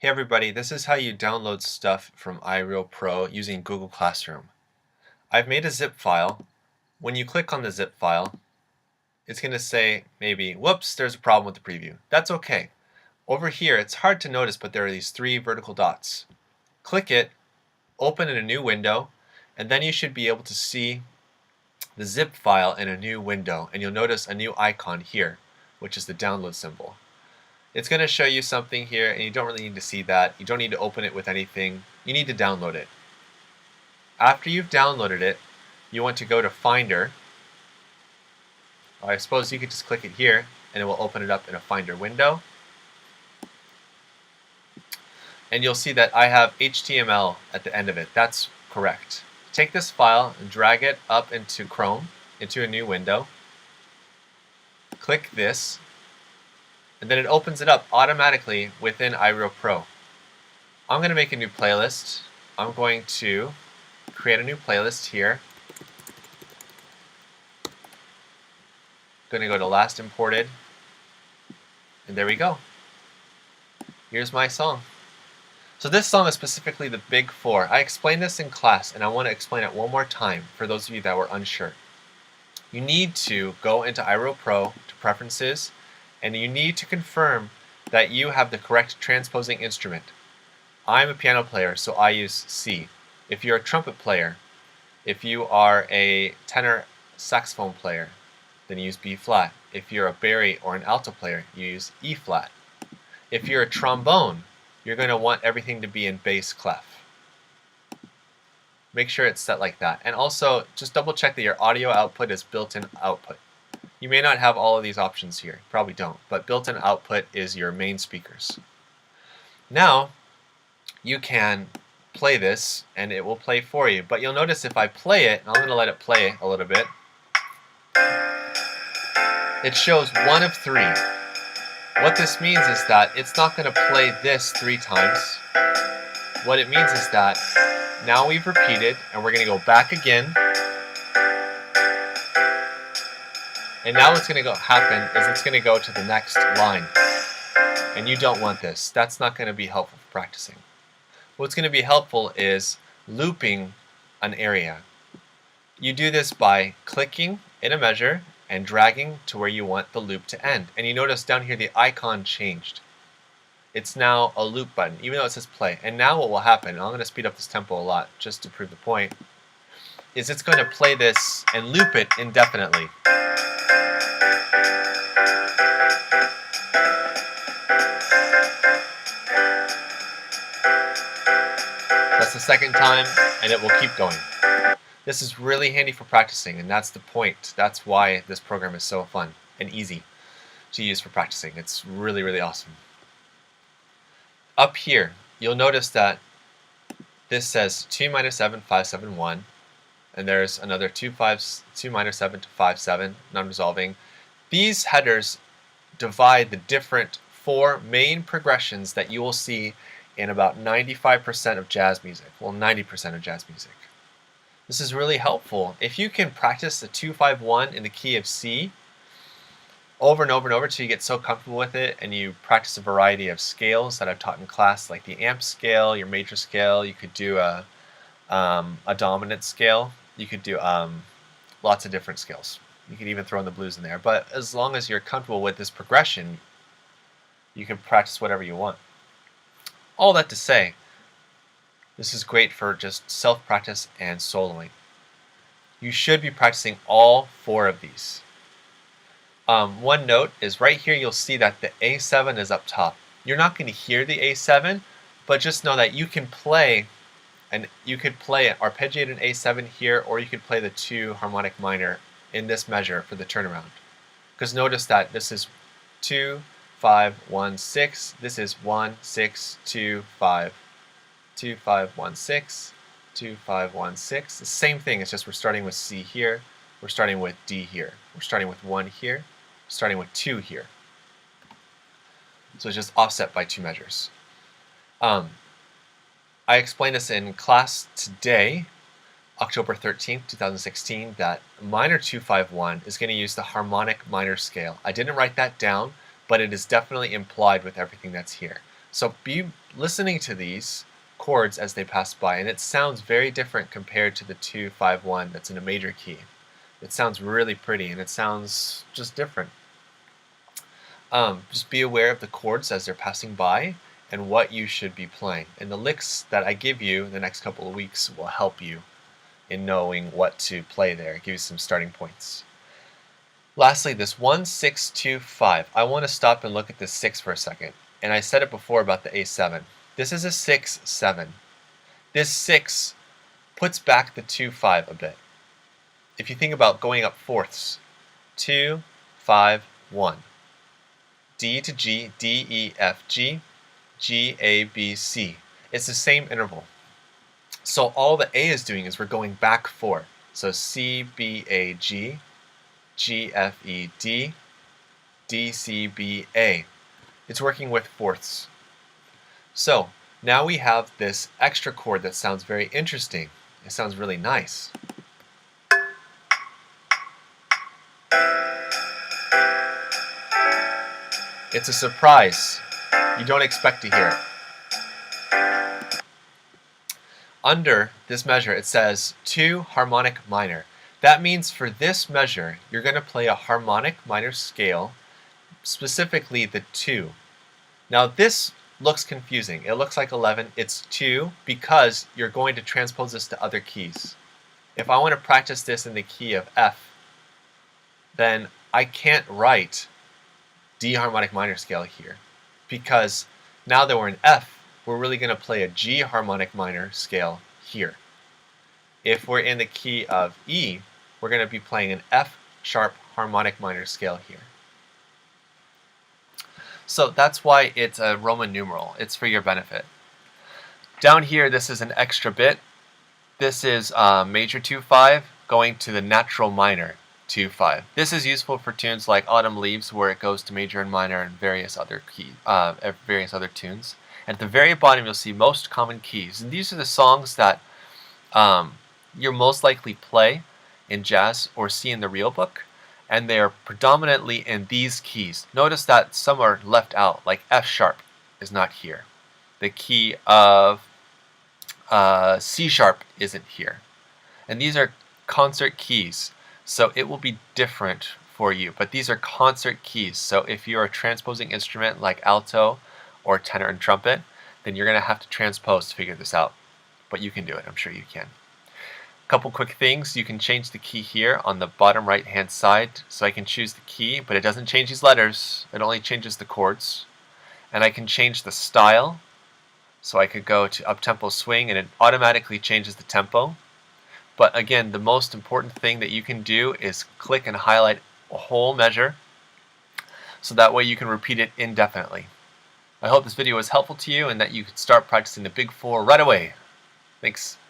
Hey everybody, this is how you download stuff from iReal Pro using Google Classroom. I've made a zip file. When you click on the zip file, it's going to say maybe, whoops, there's a problem with the preview. That's okay. Over here, it's hard to notice, but there are these three vertical dots. Click it, open in a new window, and then you should be able to see the zip file in a new window, and you'll notice a new icon here, which is the download symbol. It's going to show you something here, and you don't really need to see that. You don't need to open it with anything. You need to download it. After you've downloaded it, you want to go to Finder. I suppose you could just click it here, and it will open it up in a Finder window. And you'll see that I have HTML at the end of it. That's correct. Take this file and drag it up into Chrome, into a new window. Click this. And then it opens it up automatically within iReal Pro. I'm going to make a new playlist. I'm going to create a new playlist here. I'm going to go to last imported. And there we go. Here's my song. So this song is specifically the Big Four. I explained this in class, and I want to explain it one more time for those of you that were unsure. You need to go into iReal Pro to Preferences, and you need to confirm that you have the correct transposing instrument. I'm a piano player, so I use C. If you're a trumpet player, if you are a tenor saxophone player, then you use B flat. If you're a bari or an alto player, you use E flat. If you're a trombone, you're going to want everything to be in bass clef. Make sure it's set like that. And also, just double check that your audio output is built-in output. You may not have all of these options here, probably don't, but built-in output is your main speakers. Now, you can play this and it will play for you, but you'll notice if I play it, and I'm going to let it play a little bit, it shows 1 of 3. What this means is that it's not going to play this 3 times. What it means is that now we've repeated and we're going to go back again. And now what's going to happen is it's going to go to the next line. And you don't want this. That's not going to be helpful for practicing. What's going to be helpful is looping an area. You do this by clicking in a measure and dragging to where you want the loop to end. And you notice down here the icon changed. It's now a loop button, even though it says play. And now what will happen, and I'm going to speed up this tempo a lot just to prove the point, is it's going to play this and loop it indefinitely. That's the second time, and it will keep going. This is really handy for practicing, and that's the point. That's why this program is so fun and easy to use for practicing. It's really, really awesome. Up here, you'll notice that this says 2 minor 7, 5, 7, 1, and there's another 2 minor 7 to 5, 7, non-resolving. These headers divide the different 4 main progressions that you will see in about 95% of jazz music. Well, 90% of jazz music. This is really helpful. If you can practice the 2-5-1 in the key of C over and over and over until you get so comfortable with it, and you practice a variety of scales that I've taught in class, like the amp scale, your major scale. You could do a dominant scale. You could do lots of different scales. You could even throw in the blues in there. But as long as you're comfortable with this progression, you can practice whatever you want. All that to say, this is great for just self-practice and soloing. You should be practicing all 4 of these. One note is right here you'll see that the A7 is up top. You're not going to hear the A7, but just know that you can play, and you could play an arpeggiated A7 here, or you could play the 2 harmonic minor in this measure for the turnaround. Because notice that this is 2, 5, 1, 6. This is 1, 6, 2, 5. 2, 5, 1, 6, 2, 5, 1, 6. The same thing, it's just we're starting with C here, we're starting with D here, we're starting with 1 here, starting with 2 here. So it's just offset by 2 measures. I explained this in class today, October 13th, 2016, that minor 2-5-1 is going to use the harmonic minor scale. I didn't write that down, but it is definitely implied with everything that's here. So be listening to these chords as they pass by, and it sounds very different compared to the 2-5-1 that's in a major key. It sounds really pretty, and it sounds just different. Just be aware of the chords as they're passing by and what you should be playing. And the licks that I give you the next couple of weeks will help you in knowing what to play there, give you some starting points. Lastly, this 1-6-2-5. I want to stop and look at this 6 for a second. And I said it before about the A7. This is a 6-7. This 6 puts back the 2-5 a bit. If you think about going up fourths, 2, 5, 1. D to G, D, E, F, G, G, A, B, C. It's the same interval. So all the A is doing is we're going back 4. So C, B, A, G, G, F, E, D, D, C, B, A. It's working with fourths. So now we have this extra chord that sounds very interesting. It sounds really nice. It's a surprise. You don't expect to hear it. Under this measure, it says 2 harmonic minor. That means for this measure, you're going to play a harmonic minor scale, specifically the 2. Now this looks confusing. It looks like 11. It's 2 because you're going to transpose this to other keys. If I want to practice this in the key of F, then I can't write D harmonic minor scale here, because now that we're in F, we're really going to play a G harmonic minor scale here. If we're in the key of E, we're going to be playing an F sharp harmonic minor scale here. So that's why it's a Roman numeral. It's for your benefit. Down here, this is an extra bit. This is major 2-5 going to the natural minor 2-5. This is useful for tunes like Autumn Leaves, where it goes to major and minor and various other tunes. And at the very bottom, you'll see most common keys. And these are the songs that you'll most likely play in jazz or see in the real book. And they are predominantly in these keys. Notice that some are left out, like F sharp is not here. The key of C sharp isn't here. And these are concert keys. So it will be different for you, but these are concert keys. So if you're a transposing instrument like alto or tenor and trumpet, then you're going to have to transpose to figure this out. But you can do it, I'm sure you can. A couple quick things. You can change the key here on the bottom right hand side. So I can choose the key, but it doesn't change these letters. It only changes the chords. And I can change the style. So I could go to up-tempo swing and it automatically changes the tempo. But again, the most important thing that you can do is click and highlight a whole measure, so that way you can repeat it indefinitely. I hope this video was helpful to you and that you can start practicing the Big Four right away. Thanks.